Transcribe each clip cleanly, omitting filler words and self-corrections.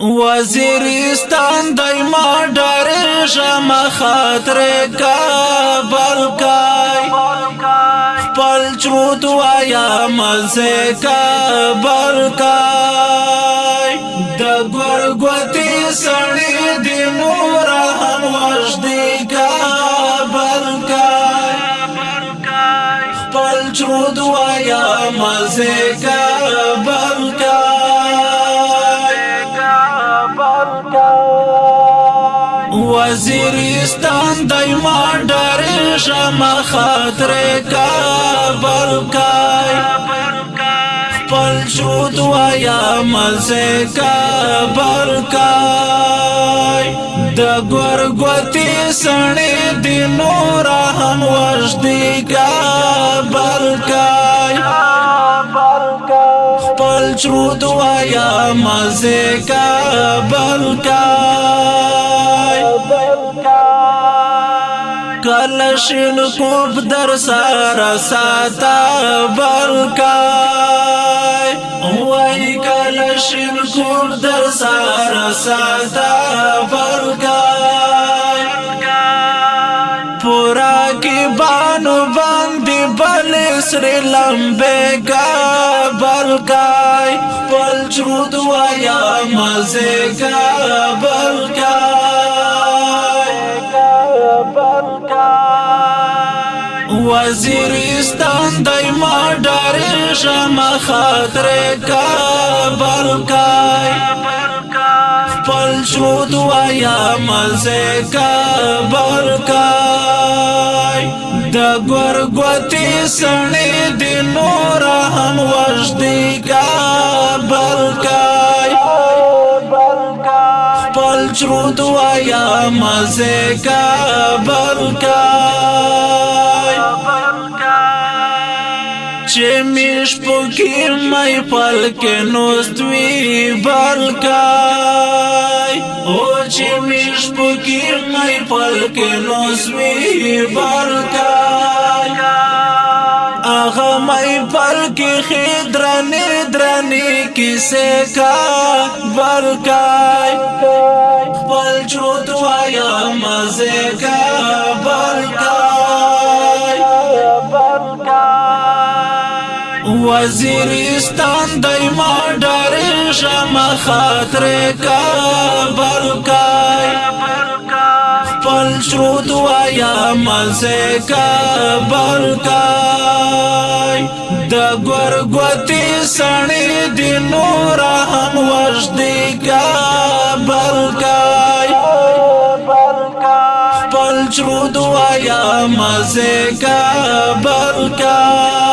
وزیرستان دایما ډارېږم خاطر کابل کای خپل چرود وایم زه کابل کای د ګورګوتې سړی د نور هم وژدي کابل کای خپل چرود وایم زه کابل کای وزیرستان دایما ډارېږم خاطر کابل کای خپل چرود وایم زه کابل کای د ګورګوتې سړی د نور هم وژدي کابل کای خپل چرود وایم زه کابل کای کلشن کوب در سارا ساتا بلکای وای کلشن کوب در سارا ساتا بلکای پورا کی بانو باندې بل سر لمبه کا بلکای پل چرود وایا مزه کا بلکای وزیرستان دایما ډارېږم خاطر کابل کای خپل چرود وایم زه کابل کای د ګورګوتې سړی د نور هم وژدي کابل کای خپل چرود وایم زه کابل کای چې میش پوکې مې پلکې نوستوي بلکای او چې میش پوکې مې پلکې نوستوي بلکای هغه مې پلکې خې درنې کیسې کا بلکای خپل چرود وایم زه کابل کای وزیرستان دایما ډارېږم خاطر کابل کای خپل چرود وایم زه کابل کای د ګورګوتې سړی د نور هم وژدي کابل کای خپل چرود وایم زه کابل کای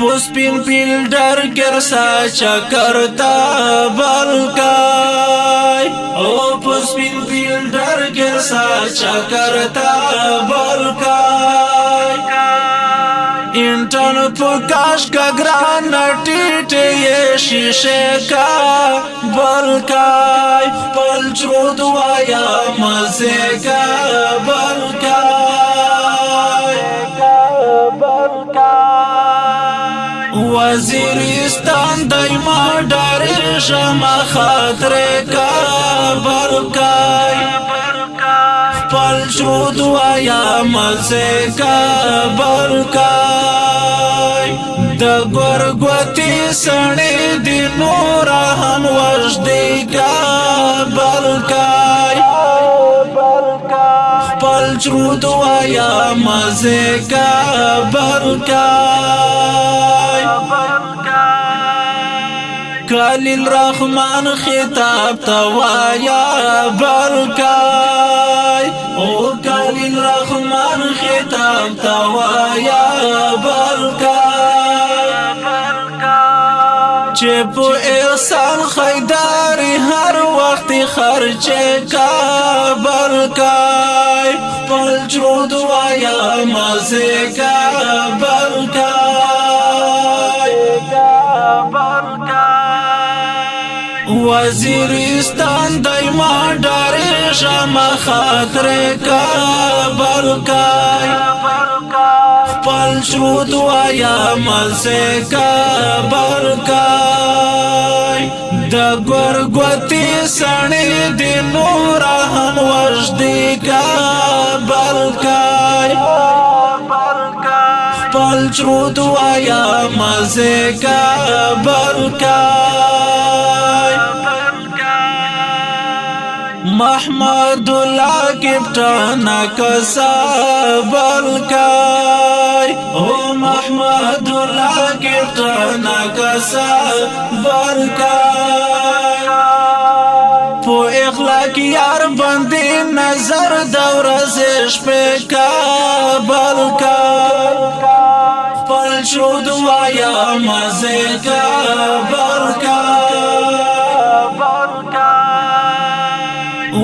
پوسپین پیلډر ګرسا چکرتا بلکای او پوسپین پیلډر ګرسا چکرتا بلکای انټن پکاش کا ګران ټیټه شیشه کا بلکای خپل چرود وایم زه کابل کای وزیرستان دایما ډارېږم خاطر کابل کای خپل چرود وایم زه کابل کای د ګورګوتې سړی د نور هم وژدي کابل کای خپل چرود وایم زه کابل کای خلیل رحمان خطاب توایا بلکای او خلیل رحمان خطاب توایا بلکای چې په احسان خیداری هر وخت خرچه کابل کای خپل چرود وایم زه کابل کای وزیرستان دایما ډارېږم خاطر کابل کای خپل شروط وایم زه کابل کا گرگوتی سنی دی نورا هم وجدی کابل کای خپل چرود وایا مزه کابل کای محمد الله کپټانا کسابل کای او محمد الله کپټانا کسابل کای پو اخلاق یار باندې نظر دور زش په کابل کای خپل شود وایا مزه کابل کای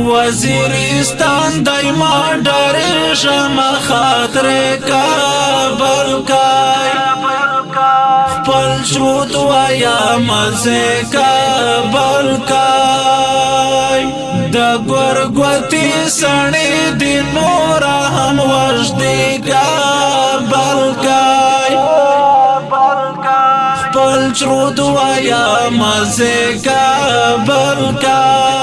وزیرستان دایما ډارې شمه خاطر کابل کای خپل شود وایا مزه کابل کای د گرگوتی سنی دی نورا هم وجدی کابل کای خپل شود وایا مزه کابل کای